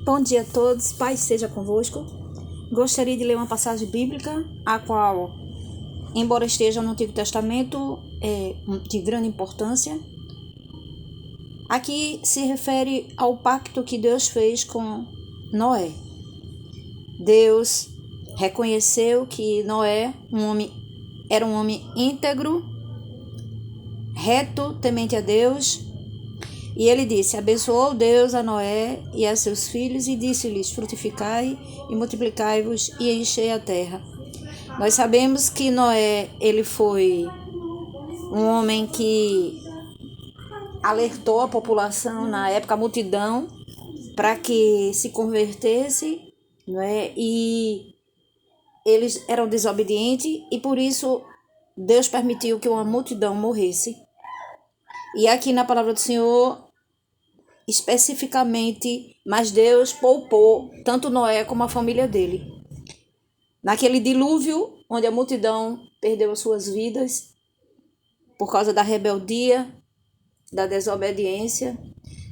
Bom dia a todos, paz seja convosco. Gostaria de ler uma passagem bíblica, a qual, embora esteja no Antigo Testamento, é de grande importância. Aqui se refere ao pacto que Deus fez com Noé. Deus reconheceu que Noé era um homem íntegro, reto, temente a Deus. E ele disse: abençoou Deus a Noé e a seus filhos e disse-lhes: frutificai e multiplicai-vos e enchei a terra. Nós sabemos que Noé, ele foi um homem que alertou a população na época, a multidão, para que se convertesse, não é? E eles eram desobedientes e por isso Deus permitiu que uma multidão morresse. E aqui na palavra do Senhor, especificamente, mas Deus poupou tanto Noé como a família dele. Naquele dilúvio, onde a multidão perdeu as suas vidas por causa da rebeldia, da desobediência,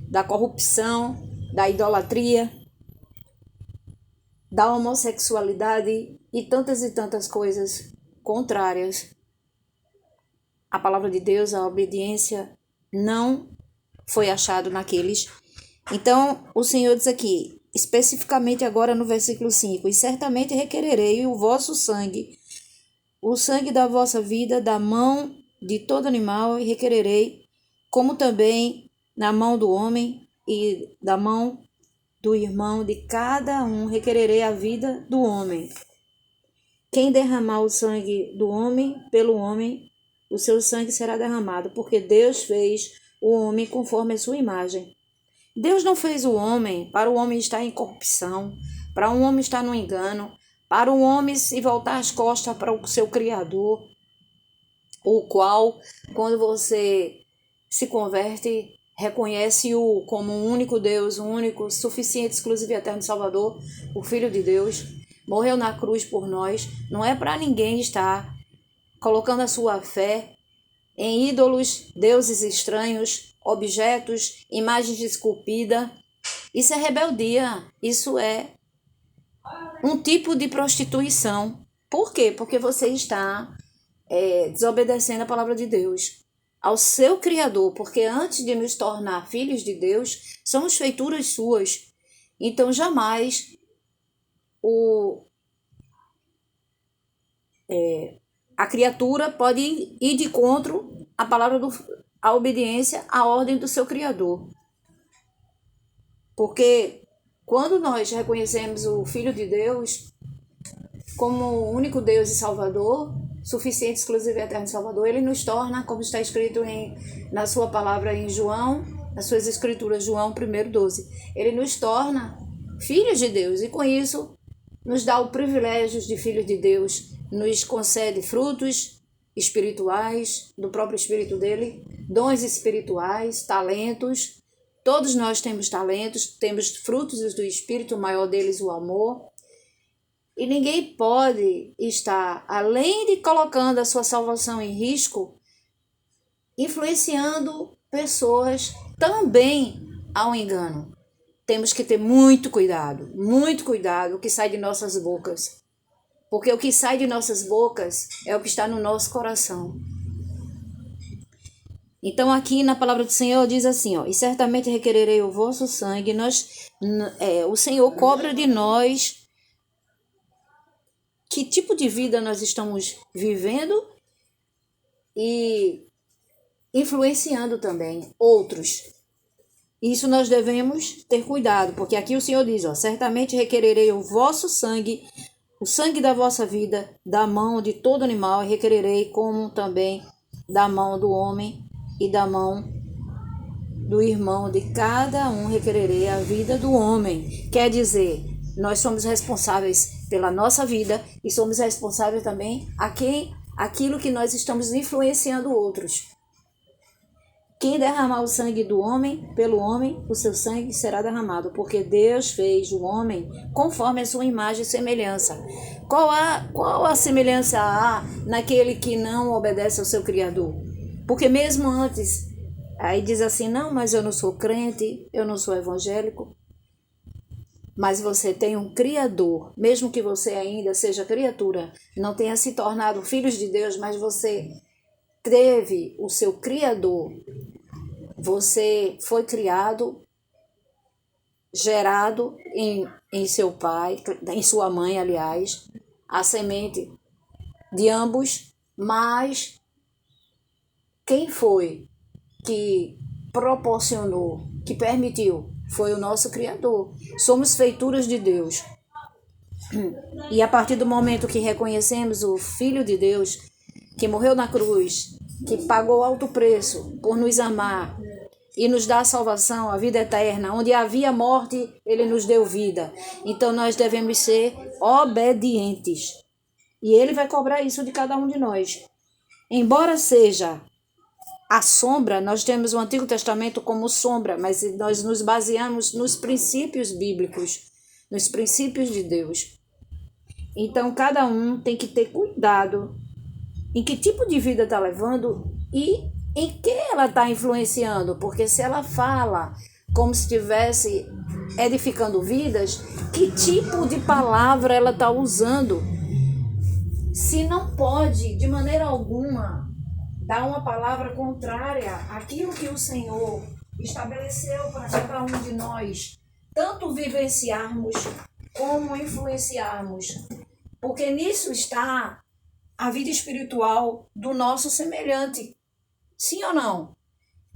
da corrupção, da idolatria, da homossexualidade e tantas coisas contrárias à palavra de Deus, à obediência, não foi achado naqueles. Então, o Senhor diz aqui, especificamente agora no versículo 5, e certamente requererei o vosso sangue, o sangue da vossa vida, da mão de todo animal, e requererei, como também na mão do homem e da mão do irmão de cada um, requererei a vida do homem. Quem derramar o sangue do homem, pelo homem, o seu sangue será derramado, porque Deus fez o homem conforme a sua imagem. Deus não fez o homem para o homem estar em corrupção, para um homem estar no engano, para o homem se voltar as costas para o seu Criador, o qual, quando você se converte, reconhece-o como um único Deus, um único, suficiente, exclusivo e eterno Salvador, o Filho de Deus, morreu na cruz por nós. Não é para ninguém estar colocando a sua fé em ídolos, deuses estranhos, objetos, imagens esculpidas. Isso é rebeldia, isso é um tipo de prostituição. Por quê? Porque você está desobedecendo a palavra de Deus, ao seu Criador, porque antes de nos tornar filhos de Deus, somos feituras suas. Então jamais a criatura pode ir de encontro à palavra à obediência, à ordem do seu Criador. Porque quando nós reconhecemos o Filho de Deus como o único Deus e Salvador, suficiente, exclusivo e eterno Salvador, ele nos torna, como está escrito na sua palavra em João, nas suas escrituras, João 1:12, ele nos torna filhos de Deus e com isso nos dá o privilégio de filhos de Deus, nos concede frutos espirituais do próprio Espírito dele, dons espirituais, talentos. Todos nós temos talentos, temos frutos do Espírito, o maior deles o amor. E ninguém pode estar, além de colocando a sua salvação em risco, influenciando pessoas também ao engano. Temos que ter muito cuidado o que sai de nossas bocas. Porque o que sai de nossas bocas é o que está no nosso coração. Então aqui na palavra do Senhor diz assim, e certamente requererei o vosso sangue. O Senhor cobra de nós que tipo de vida nós estamos vivendo e influenciando também outros. Isso nós devemos ter cuidado, porque aqui o Senhor diz, certamente requererei o vosso sangue, o sangue da vossa vida, da mão de todo animal, e requererei como também da mão do homem e da mão do irmão de cada um, requererei a vida do homem. Quer dizer, nós somos responsáveis pela nossa vida e somos responsáveis também aquilo que nós estamos influenciando outros. Quem derramar o sangue do homem, pelo homem, o seu sangue será derramado, porque Deus fez o homem conforme a sua imagem e semelhança. Qual a semelhança há naquele que não obedece ao seu Criador? Porque mesmo antes, aí diz assim, não, mas eu não sou crente, eu não sou evangélico. mas você tem um Criador, mesmo que você ainda seja criatura, não tenha se tornado filhos de Deus, mas você teve o seu Criador. Você foi criado, gerado em seu pai, em sua mãe, aliás, a semente de ambos, mas quem foi que proporcionou, que permitiu, foi o nosso Criador. Somos feituras de Deus. E a partir do momento que reconhecemos o Filho de Deus, que morreu na cruz, que pagou alto preço por nos amar e nos dar a salvação, a vida eterna, onde havia morte, ele nos deu vida. Então nós devemos ser obedientes. E ele vai cobrar isso de cada um de nós. Embora seja a sombra, nós temos o Antigo Testamento como sombra, mas nós nos baseamos nos princípios bíblicos, nos princípios de Deus. Então, cada um tem que ter cuidado em que tipo de vida está levando e em que ela está influenciando, porque se ela fala como se estivesse edificando vidas, que tipo de palavra ela está usando? Se não pode, de maneira alguma, dar uma palavra contrária àquilo que o Senhor estabeleceu para cada um de nós, tanto vivenciarmos como influenciarmos, porque nisso está a vida espiritual do nosso semelhante. Sim ou não?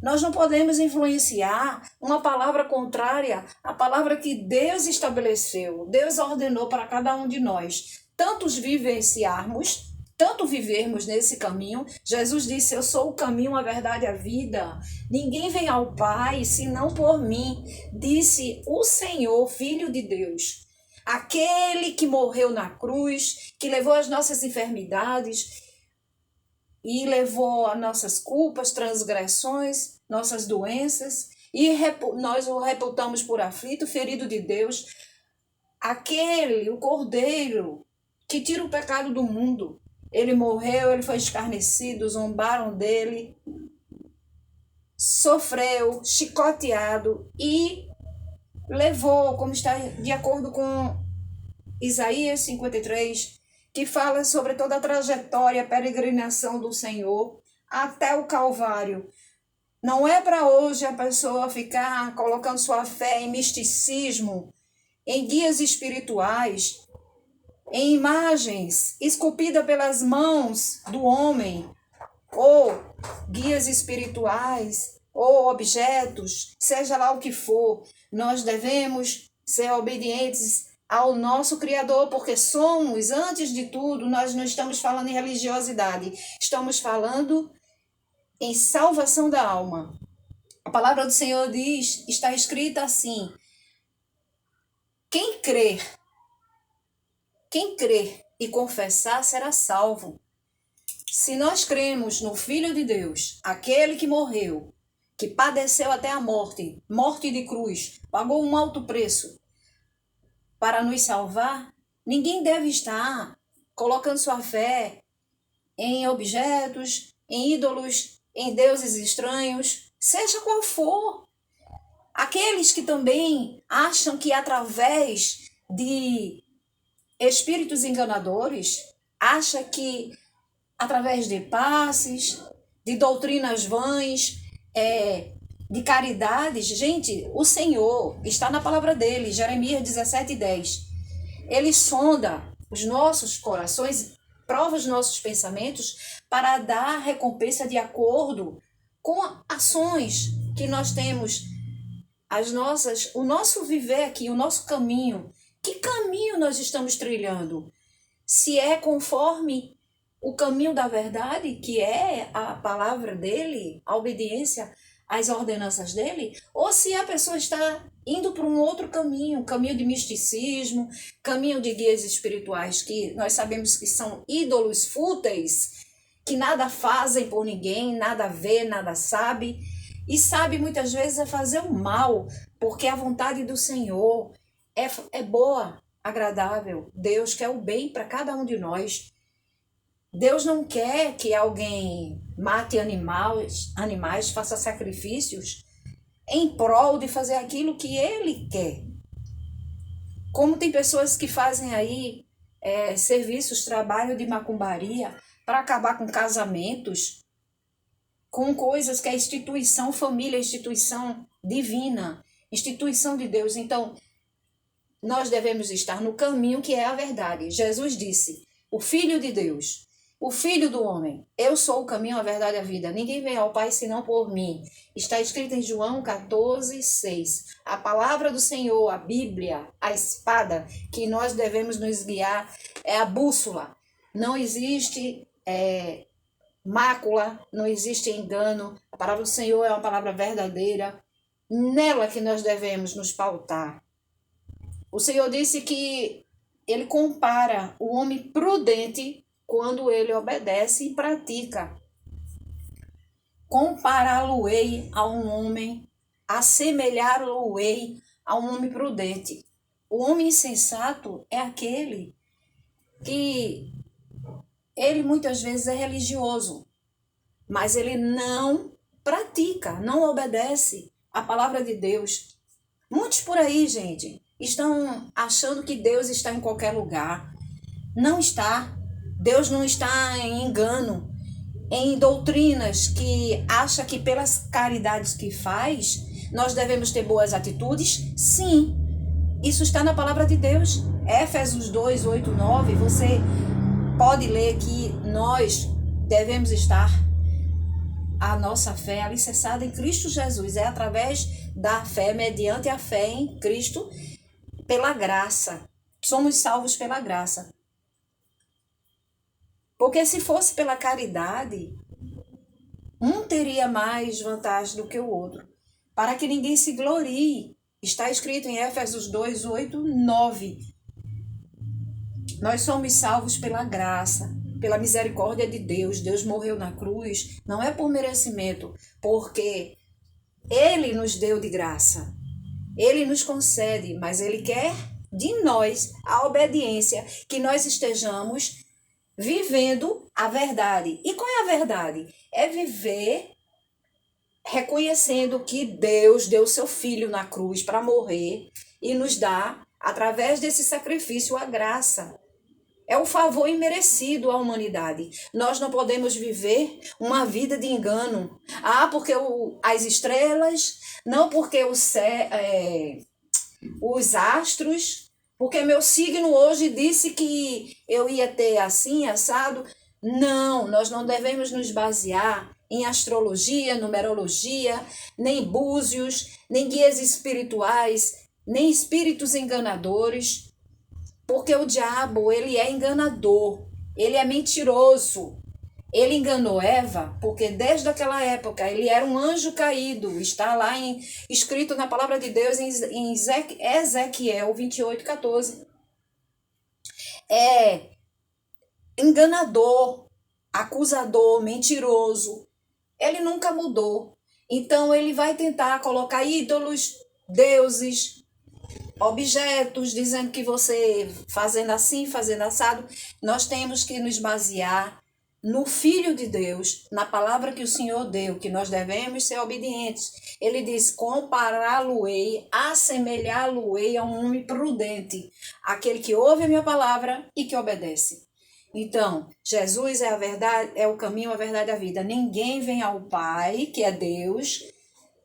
Nós não podemos influenciar uma palavra contrária à palavra que Deus estabeleceu, Deus ordenou para cada um de nós, tanto vivenciarmos, tanto vivermos nesse caminho. Jesus disse: eu sou o caminho, a verdade e a vida. Ninguém vem ao Pai senão por mim, disse o Senhor, Filho de Deus. Aquele que morreu na cruz, que levou as nossas enfermidades e levou as nossas culpas, transgressões, nossas doenças, e nós o reputamos por aflito, ferido de Deus. Aquele, o Cordeiro, que tira o pecado do mundo. Ele morreu, ele foi escarnecido, zombaram dele, sofreu, chicoteado e levou, como está de acordo com Isaías 53, que fala sobre toda a trajetória, a peregrinação do Senhor até o Calvário. Não é para hoje a pessoa ficar colocando sua fé em misticismo, em guias espirituais, em imagens esculpidas pelas mãos do homem, ou guias espirituais, ou objetos, seja lá o que for. Nós devemos ser obedientes ao nosso Criador, porque somos, antes de tudo, nós não estamos falando em religiosidade, estamos falando em salvação da alma. A palavra do Senhor diz, está escrita assim: quem crer e confessar será salvo. Se nós cremos no Filho de Deus, aquele que morreu, que padeceu até a morte, morte de cruz, pagou um alto preço para nos salvar, ninguém deve estar colocando sua fé em objetos, em ídolos, em deuses estranhos, seja qual for. Aqueles que também acham que através de espíritos enganadores, acham que através de passes, de doutrinas vãs, de caridades, gente, o Senhor está na palavra dele, Jeremias 17:10. Ele sonda os nossos corações, prova os nossos pensamentos para dar recompensa de acordo com ações que nós temos, o nosso viver aqui, o nosso caminho. Que caminho nós estamos trilhando? Se é conforme o caminho da verdade, que é a palavra dele, a obediência às ordenanças dele, ou se a pessoa está indo para um outro caminho, caminho de misticismo, caminho de guias espirituais, que nós sabemos que são ídolos fúteis, que nada fazem por ninguém, nada vê, nada sabe, e sabe muitas vezes é fazer o mal, porque a vontade do Senhor é boa, agradável. Deus quer o bem para cada um de nós. Deus não quer que alguém mate animais, faça sacrifícios em prol de fazer aquilo que ele quer. Como tem pessoas que fazem aí serviços, trabalho de macumbaria para acabar com casamentos, com coisas que é instituição família, instituição divina, instituição de Deus. Então, nós devemos estar no caminho que é a verdade. Jesus disse, o Filho de Deus, o Filho do homem, eu sou o caminho, a verdade e a vida. Ninguém vem ao Pai senão por mim. Está escrito em João 14:6. A palavra do Senhor, a Bíblia, a espada que nós devemos nos guiar é a bússola. Não existe mácula, não existe engano. A palavra do Senhor é uma palavra verdadeira. Nela que nós devemos nos pautar. O Senhor disse que ele compara o homem prudente quando ele obedece e pratica. Compará-lo-ei a um homem, assemelhar-lo-ei a um homem prudente. O homem insensato é aquele que ele muitas vezes é religioso, mas ele não pratica, não obedece a palavra de Deus. Muitos por aí, gente, estão achando que Deus está em qualquer lugar. Não está. Deus não está em engano, em doutrinas que acha que pelas caridades que faz, nós devemos ter boas atitudes. Sim, isso está na palavra de Deus. Éfesos 2:8-9, você pode ler que nós devemos estar a nossa fé alicerçada em Cristo Jesus. É através da fé, mediante a fé em Cristo, pela graça. Somos salvos pela graça. Porque se fosse pela caridade, um teria mais vantagem do que o outro. Para que ninguém se glorie. Está escrito em Éfesos 2:8-9. Nós somos salvos pela graça, pela misericórdia de Deus. Deus morreu na cruz, não é por merecimento, porque Ele nos deu de graça. Ele nos concede, mas Ele quer de nós a obediência, que nós estejamos vivendo a verdade. E qual é a verdade? É viver reconhecendo que Deus deu seu Filho na cruz para morrer e nos dá, através desse sacrifício, a graça. É o favor imerecido à humanidade. Nós não podemos viver uma vida de engano. Porque as estrelas, não porque os astros, porque meu signo hoje disse que eu ia ter assim, assado. Não, nós não devemos nos basear em astrologia, numerologia, nem búzios, nem guias espirituais, nem espíritos enganadores, porque o diabo, ele é enganador, ele é mentiroso. Ele enganou Eva porque desde aquela época ele era um anjo caído. Está lá escrito na palavra de Deus em Ezequiel 28:14. É enganador, acusador, mentiroso. Ele nunca mudou. Então ele vai tentar colocar ídolos, deuses, objetos, dizendo que você fazendo assim, fazendo assado. Nós temos que nos basear no Filho de Deus, na palavra que o Senhor deu, que nós devemos ser obedientes. Ele diz, compará-lo-ei, assemelhá-lo-ei a um homem prudente, aquele que ouve a minha palavra e que obedece. Então, Jesus é a verdade, é o caminho, a verdade e a vida. Ninguém vem ao Pai, que é Deus,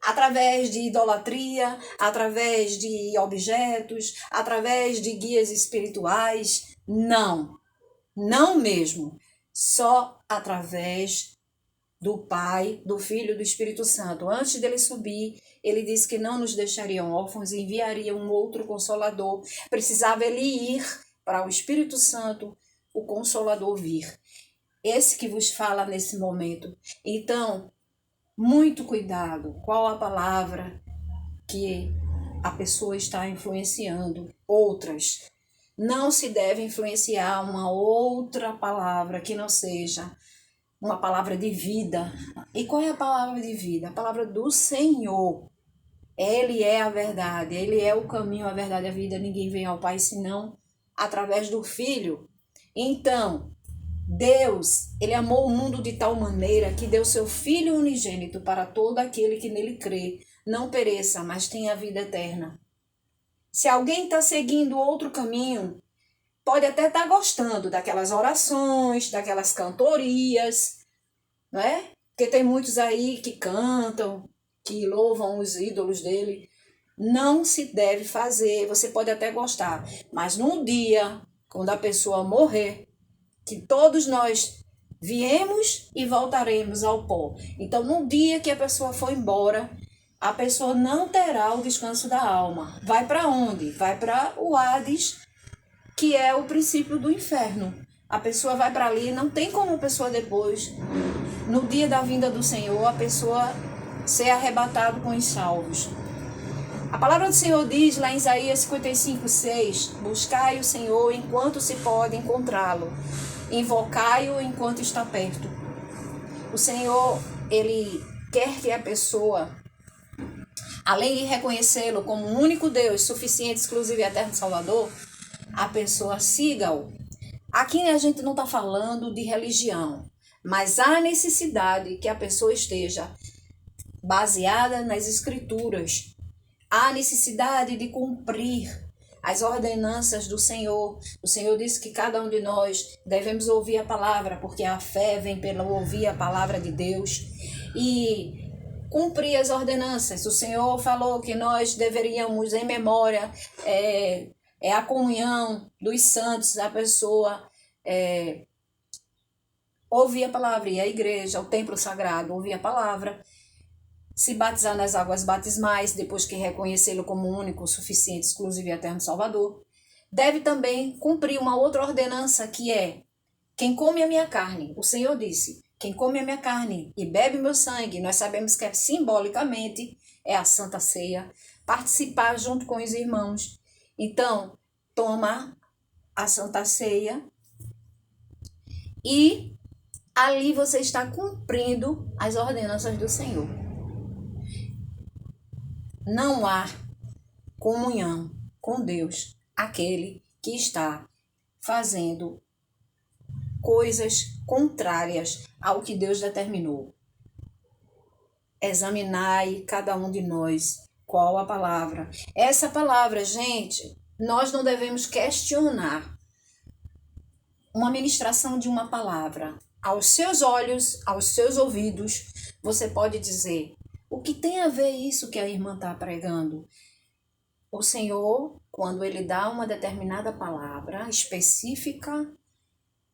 através de idolatria, através de objetos, através de guias espirituais. Não, não mesmo. Só através do Pai, do Filho e do Espírito Santo. Antes dele subir, ele disse que não nos deixariam órfãos e enviaria um outro Consolador. Precisava ele ir para o Espírito Santo, o Consolador vir. Esse que vos fala nesse momento. Então, muito cuidado. Qual a palavra que a pessoa está influenciando outras? Não se deve influenciar uma outra palavra que não seja uma palavra de vida. E qual é a palavra de vida? A palavra do Senhor. Ele é a verdade, ele é o caminho, a verdade e a vida. Ninguém vem ao Pai senão através do Filho. Então, Deus, ele amou o mundo de tal maneira que deu seu Filho unigênito para todo aquele que nele crê, não pereça, mas tenha a vida eterna. Se alguém está seguindo outro caminho, pode até estar gostando daquelas orações, daquelas cantorias, não é? Porque tem muitos aí que cantam, que louvam os ídolos dele. Não se deve fazer, você pode até gostar, mas num dia, quando a pessoa morrer, que todos nós viemos e voltaremos ao pó. Então, no dia que a pessoa for embora, a pessoa não terá o descanso da alma. Vai para onde? Vai para o Hades, que é o princípio do inferno. A pessoa vai para ali, não tem como a pessoa depois, no dia da vinda do Senhor, a pessoa ser arrebatada com os salvos. A palavra do Senhor diz lá em Isaías 55:6, buscai o Senhor enquanto se pode encontrá-lo, invocai-o enquanto está perto. O Senhor, ele quer que a pessoa, além de reconhecê-lo como o único Deus, suficiente, exclusivo e eterno Salvador, a pessoa siga-o. Aqui a gente não está falando de religião, mas há necessidade que a pessoa esteja baseada nas Escrituras. Há necessidade de cumprir as ordenanças do Senhor. O Senhor disse que cada um de nós devemos ouvir a palavra, porque a fé vem pelo ouvir a palavra de Deus. E cumprir as ordenanças. O Senhor falou que nós deveríamos, em memória, a comunhão dos santos, a pessoa ouvir a palavra, e a igreja, o templo sagrado, ouvir a palavra, se batizar nas águas batismais, depois que reconhecê-lo como único, suficiente, exclusivo e eterno Salvador. Deve também cumprir uma outra ordenança, que é: quem come a minha carne, o Senhor disse, quem come a minha carne e bebe meu sangue, nós sabemos que simbolicamente é a Santa Ceia, participar junto com os irmãos. Então, toma a Santa Ceia e ali você está cumprindo as ordenanças do Senhor. Não há comunhão com Deus aquele que está fazendo coisas contrárias ao que Deus determinou. Examinai cada um de nós qual a palavra. Essa palavra, gente, nós não devemos questionar uma ministração de uma palavra. Aos seus olhos, aos seus ouvidos, você pode dizer: o que tem a ver isso que a irmã está pregando? O Senhor, quando Ele dá uma determinada palavra específica,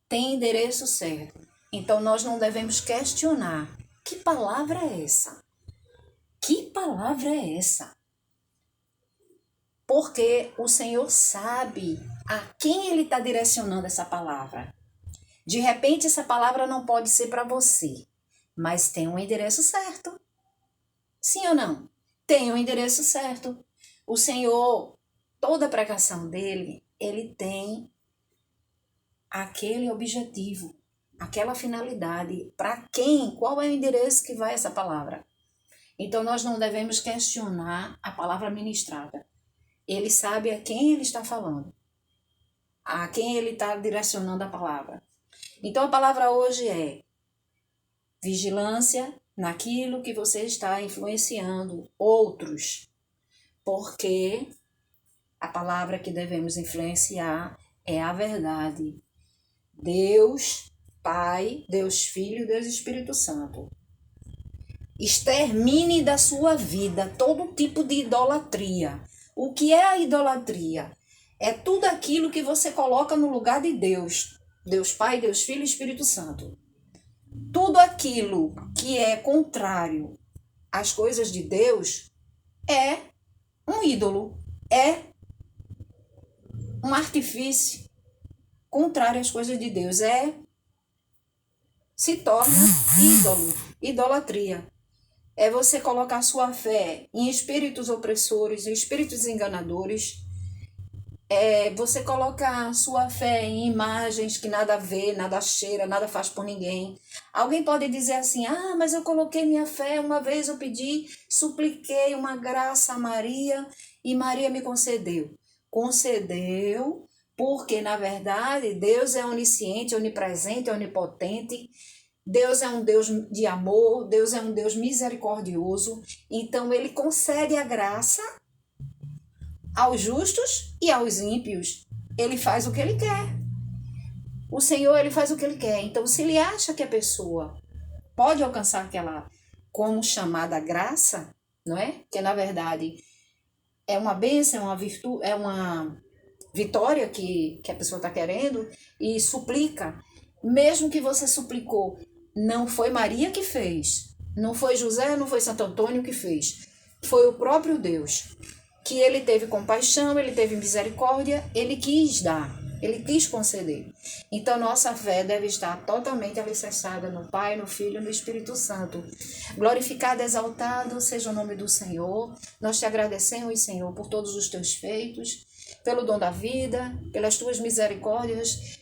tem endereço certo. Então, nós não devemos questionar. Que palavra é essa? Que palavra é essa? Porque o Senhor sabe a quem Ele está direcionando essa palavra. De repente, essa palavra não pode ser para você, mas tem um endereço certo. Sim ou não? Tem um endereço certo. O Senhor, toda a pregação dele, ele tem aquele objetivo, aquela finalidade. Para quem? Qual é o endereço que vai essa palavra? Então, nós não devemos questionar a palavra ministrada. Ele sabe a quem ele está falando, a quem ele está direcionando a palavra. Então, a palavra hoje é vigilância naquilo que você está influenciando outros, porque a palavra que devemos influenciar é a verdade. Deus Pai, Deus Filho, Deus Espírito Santo. Extermine da sua vida todo tipo de idolatria. O que é a idolatria? É tudo aquilo que você coloca no lugar de Deus. Deus Pai, Deus Filho e Espírito Santo. Tudo aquilo que é contrário às coisas de Deus é um ídolo, é um artifício contrário às coisas de Deus, se torna ídolo, idolatria. É você colocar sua fé em espíritos opressores, em espíritos enganadores. É você colocar sua fé em imagens que nada vê, nada cheira, nada faz por ninguém. Alguém pode dizer assim: ah, mas eu coloquei minha fé, uma vez eu pedi, supliquei uma graça a Maria e Maria me concedeu. Concedeu porque, na verdade, Deus é onisciente, onipresente, onipotente. Deus é um Deus de amor, Deus é um Deus misericordioso. Então, Ele concede a graça aos justos e aos ímpios. Ele faz o que ele quer. O Senhor, ele faz o que ele quer. Então, se ele acha que a pessoa pode alcançar aquela como chamada graça, não é? Que na verdade é uma bênção, é uma virtude, é uma vitória que a pessoa está querendo e suplica. Mesmo que você suplicou, não foi Maria que fez, não foi José, não foi Santo Antônio que fez. Foi o próprio Deus, que ele teve compaixão, ele teve misericórdia, ele quis dar, ele quis conceder. Então, nossa fé deve estar totalmente alicerçada no Pai, no Filho e no Espírito Santo. Glorificado, exaltado seja o nome do Senhor. Nós te agradecemos, Senhor, por todos os teus feitos, pelo dom da vida, pelas tuas misericórdias,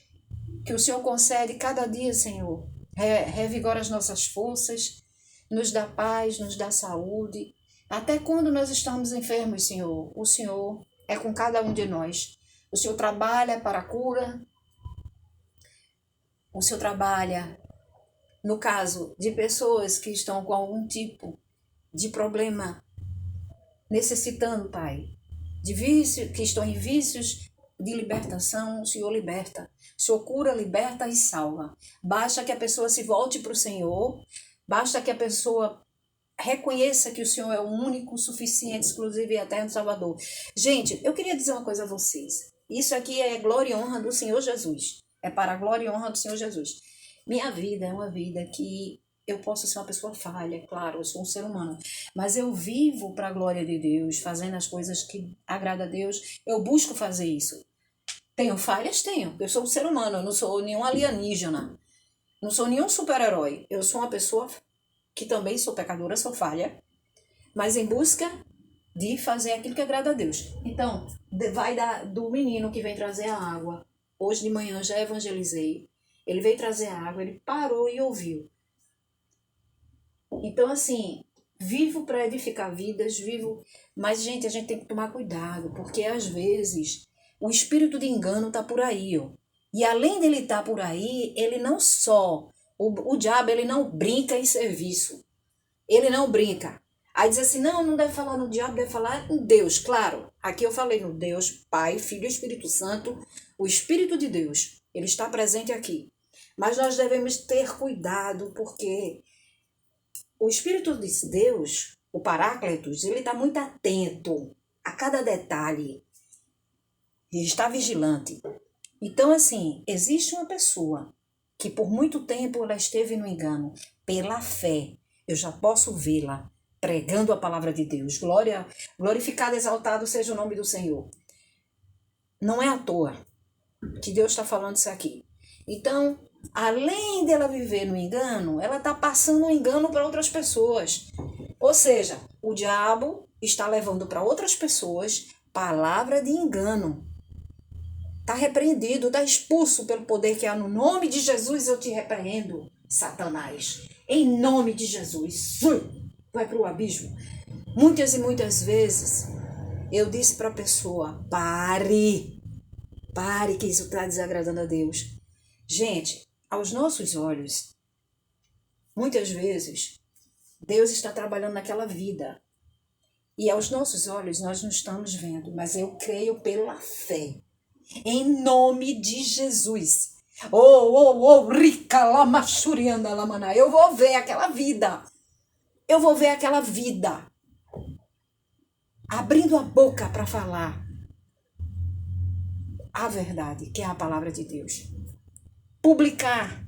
que o Senhor concede cada dia, Senhor. Revigora as nossas forças, nos dá paz, nos dá saúde. Até quando nós estamos enfermos, Senhor, o Senhor é com cada um de nós. O Senhor trabalha para a cura. O Senhor trabalha, no caso de pessoas que estão com algum tipo de problema, necessitando, Pai, de vício, que estão em vícios de libertação, o Senhor liberta. O Senhor cura, liberta e salva. Basta que a pessoa se volte para o Senhor, basta que a pessoa reconheça que o Senhor é o único, suficiente, exclusivo e eterno Salvador. Gente, eu queria dizer uma coisa a vocês. Isso aqui é glória e honra do Senhor Jesus. É para a glória e honra do Senhor Jesus. Minha vida é uma vida que eu posso ser uma pessoa falha, claro, eu sou um ser humano. Mas eu vivo para a glória de Deus, fazendo as coisas que agradam a Deus. Eu busco fazer isso. Tenho falhas? Tenho. Eu sou um ser humano, eu não sou nenhum alienígena. Não sou nenhum super-herói. Eu sou uma pessoa que também sou pecadora, sou falha, mas em busca de fazer aquilo que agrada a Deus. Então, vai do menino que vem trazer a água. Hoje de manhã já evangelizei. Ele veio trazer a água, ele parou e ouviu. Então, assim, vivo para edificar vidas, vivo... Mas, gente, a gente tem que tomar cuidado, porque às vezes o espírito de engano está por aí, ó. E além dele estar por aí, ele não só... O diabo, ele não brinca em serviço. Ele não brinca. Aí diz assim, não deve falar no diabo, deve falar em Deus. Claro, aqui eu falei no Deus, Pai, Filho e Espírito Santo, o Espírito de Deus. Ele está presente aqui. Mas nós devemos ter cuidado, porque o Espírito de Deus, o Paráclitos, ele está muito atento a cada detalhe. Ele está vigilante. Então, assim, existe uma pessoa que por muito tempo ela esteve no engano. Pela fé, eu já posso vê-la pregando a palavra de Deus. Glorificado, exaltado seja o nome do Senhor. Não é à toa que Deus está falando isso aqui. Então, além dela viver no engano, ela está passando o engano para outras pessoas. Ou seja, o diabo está levando para outras pessoas palavra de engano. Está repreendido, está expulso pelo poder que há no nome de Jesus. Eu te repreendo, Satanás. Em nome de Jesus. Vai para o abismo. Muitas e muitas vezes eu disse para a pessoa, pare, que isso está desagradando a Deus. Gente, aos nossos olhos, muitas vezes, Deus está trabalhando naquela vida. E aos nossos olhos nós não estamos vendo, mas eu creio pela fé. Em nome de Jesus. Rica lamachurianda lamana. Eu vou ver aquela vida. Eu vou ver aquela vida. Abrindo a boca para falar a verdade, que é a palavra de Deus. Publicar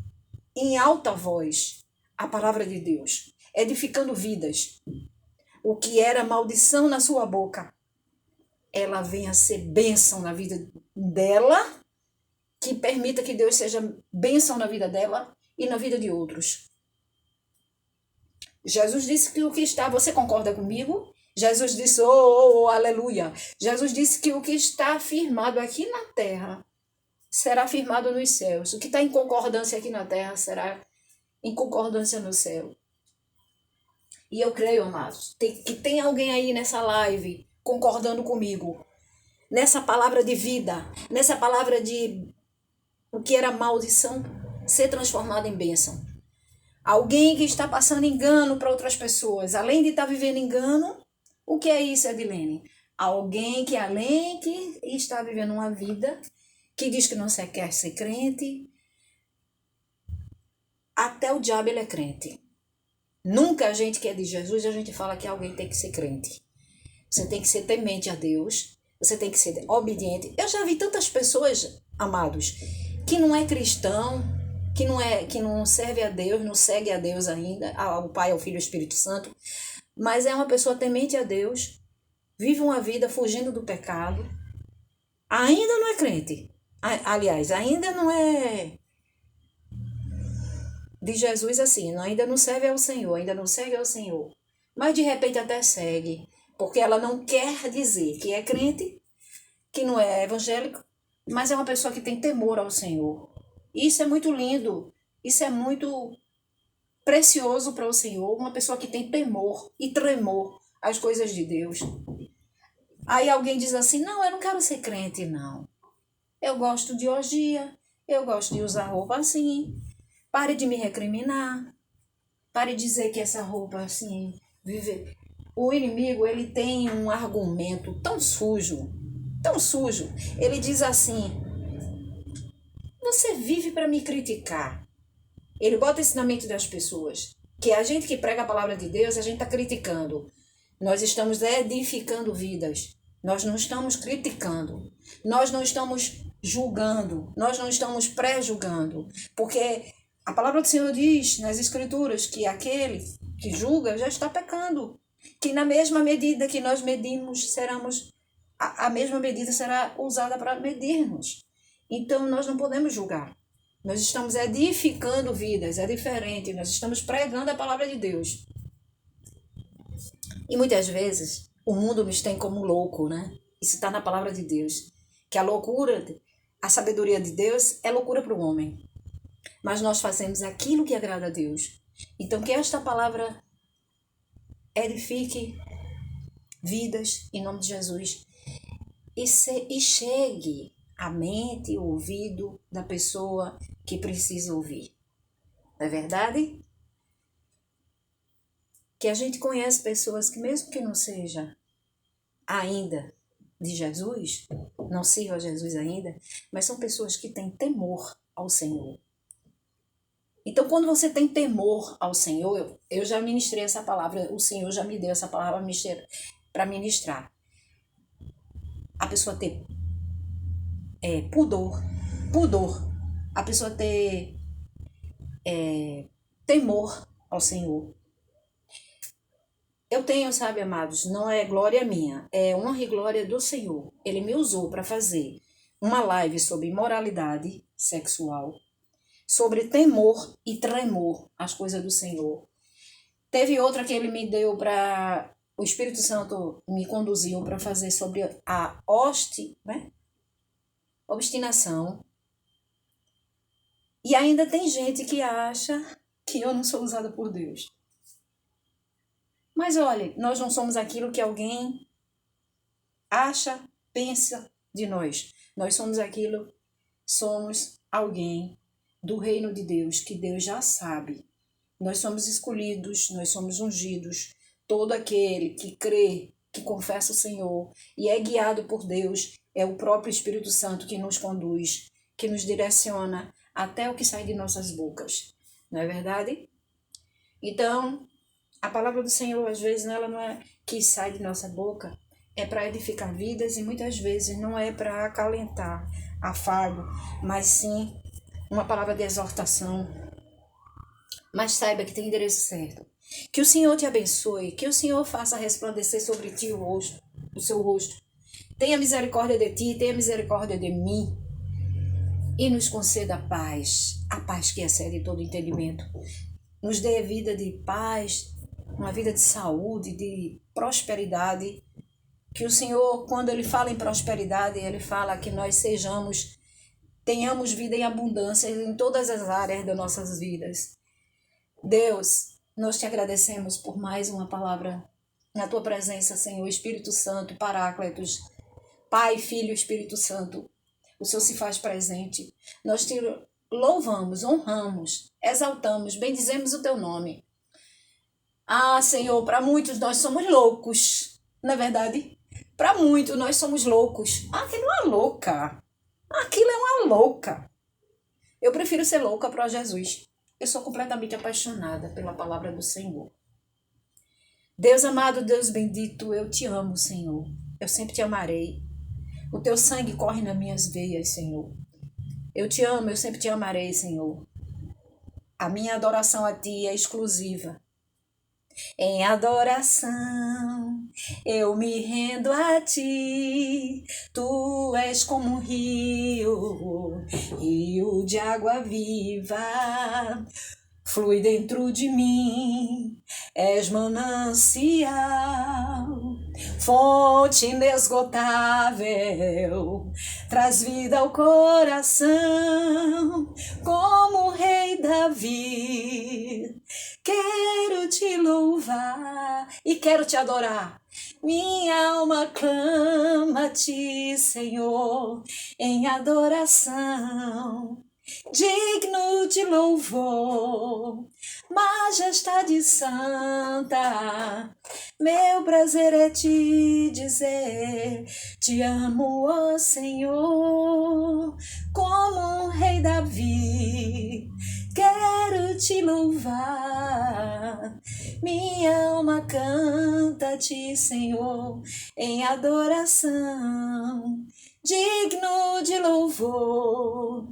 em alta voz a palavra de Deus. Edificando vidas. O que era maldição na sua boca, ela venha ser bênção na vida dela, que permita que Deus seja bênção na vida dela e na vida de outros. Jesus disse que o que está... Você concorda comigo? Jesus disse, aleluia. Jesus disse que o que está firmado aqui na terra será firmado nos céus. O que está em concordância aqui na terra será em concordância no céu. E eu creio, amados, que tem alguém aí nessa live concordando comigo, nessa palavra de vida, nessa palavra de o que era maldição ser transformado em bênção. Alguém que está passando engano para outras pessoas, além de estar vivendo engano, o que é isso, Edilene? Alguém que além que está vivendo uma vida, que diz que não quer ser crente, até o diabo ele é crente. Nunca a gente que é de Jesus, a gente fala que alguém tem que ser crente. Você tem que ser temente a Deus, você tem que ser obediente. Eu já vi tantas pessoas, amados, que não é cristão, que não serve a Deus, não segue a Deus ainda, ao Pai, ao Filho e ao Espírito Santo, mas é uma pessoa temente a Deus, vive uma vida fugindo do pecado, ainda não é crente. Aliás, ainda não é de Jesus assim, ainda não serve ao Senhor, ainda não segue ao Senhor. Mas de repente até segue, porque ela não quer dizer que é crente, que não é evangélico, mas é uma pessoa que tem temor ao Senhor. Isso é muito lindo, isso é muito precioso para o Senhor, uma pessoa que tem temor e tremor às coisas de Deus. Aí alguém diz assim, não, eu não quero ser crente, não. Eu gosto de orgia, eu gosto de usar roupa assim. Pare de me recriminar. Pare de dizer que essa roupa assim, vive. O inimigo, ele tem um argumento tão sujo, tão sujo. Ele diz assim, você vive para me criticar. Ele bota isso na mente das pessoas, que a gente que prega a palavra de Deus, a gente está criticando. Nós estamos edificando vidas. Nós não estamos criticando. Nós não estamos julgando. Nós não estamos pré-julgando. Porque a palavra do Senhor diz nas Escrituras que aquele que julga já está pecando. Que na mesma medida que nós medimos, a mesma medida será usada para medir-nos. Então nós não podemos julgar. Nós estamos edificando vidas, é diferente. Nós estamos pregando a palavra de Deus. E muitas vezes o mundo nos tem como louco, né? Isso está na palavra de Deus. Que a loucura, a sabedoria de Deus é loucura para o homem. Mas nós fazemos aquilo que agrada a Deus. Então que esta palavra edifique vidas em nome de Jesus. E chegue à mente e o ouvido da pessoa que precisa ouvir. Não é verdade? Que a gente conhece pessoas que mesmo que não seja ainda de Jesus, não sirva a Jesus ainda, mas são pessoas que têm temor ao Senhor. Então, quando você tem temor ao Senhor, eu já ministrei essa palavra, o Senhor já me deu essa palavra para ministrar. A pessoa ter pudor, a pessoa ter temor ao Senhor. Eu tenho, sabe, amados, não é glória minha, é honra e glória do Senhor. Ele me usou para fazer uma live sobre moralidade sexual, sobre temor e tremor às coisas do Senhor. Teve outra que ele me deu para... O Espírito Santo me conduziu para fazer sobre a obstinação. E ainda tem gente que acha que eu não sou usada por Deus. Mas olha, nós não somos aquilo que alguém acha, pensa de nós. Nós somos alguém do reino de Deus, que Deus já sabe. Nós somos escolhidos, nós somos ungidos. Todo aquele que crê, que confessa o Senhor e é guiado por Deus, é o próprio Espírito Santo que nos conduz, que nos direciona até o que sai de nossas bocas. Não é verdade? Então, a palavra do Senhor, às vezes, ela não é que sai de nossa boca, é para edificar vidas e muitas vezes não é para acalentar afago, mas sim uma palavra de exortação. Mas saiba que tem endereço certo. Que o Senhor te abençoe, que o Senhor faça resplandecer sobre ti o seu rosto. Tenha misericórdia de ti, tenha misericórdia de mim e nos conceda a paz que excede todo entendimento. Nos dê vida de paz, uma vida de saúde, de prosperidade. Que o Senhor, quando Ele fala em prosperidade, Ele fala que nós tenhamos vida em abundância em todas as áreas das nossas vidas. Deus, nós te agradecemos por mais uma palavra na tua presença, Senhor, Espírito Santo, Paráclitos, Pai, Filho, Espírito Santo. O Senhor se faz presente. Nós te louvamos, honramos, exaltamos, bendizemos o teu nome. Ah, Senhor, para muitos nós somos loucos, não é verdade? Para muitos, nós somos loucos. Aquilo é uma louca. Aquilo é uma louca. Eu prefiro ser louca para Jesus. Eu sou completamente apaixonada pela palavra do Senhor. Deus amado, Deus bendito, eu te amo, Senhor. Eu sempre te amarei. O teu sangue corre nas minhas veias, Senhor. Eu te amo, eu sempre te amarei, Senhor. A minha adoração a ti é exclusiva. Em adoração, eu me rendo a ti. Tu és como um rio, rio de água viva. Flui dentro de mim, és manancial, fonte inesgotável, traz vida ao coração, como o rei Davi. Quero te louvar e quero te adorar. Minha alma clama a ti, Senhor, em adoração. Digno de louvor, majestade santa, meu prazer é te dizer, te amo, ó Senhor, como um rei Davi, quero te louvar, minha alma canta a ti, Senhor, em adoração, digno de louvor,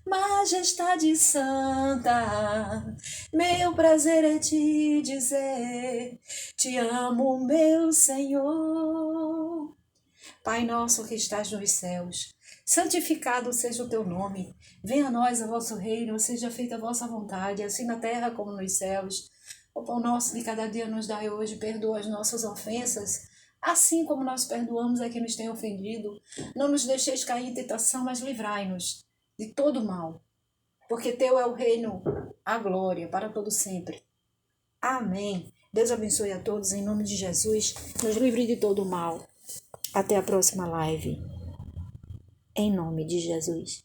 majestade santa, meu prazer é te dizer, te amo, meu Senhor. Pai nosso que estás nos céus, santificado seja o teu nome, venha a nós o vosso reino, seja feita a vossa vontade, assim na terra como nos céus. O pão nosso de cada dia nos dai hoje, perdoa as nossas ofensas, assim como nós perdoamos a quem nos tem ofendido. Não nos deixeis cair em tentação, mas livrai-nos de todo mal, porque teu é o reino, a glória para todo sempre. Amém. Deus abençoe a todos em nome de Jesus, nos livre de todo mal. Até a próxima live. Em nome de Jesus.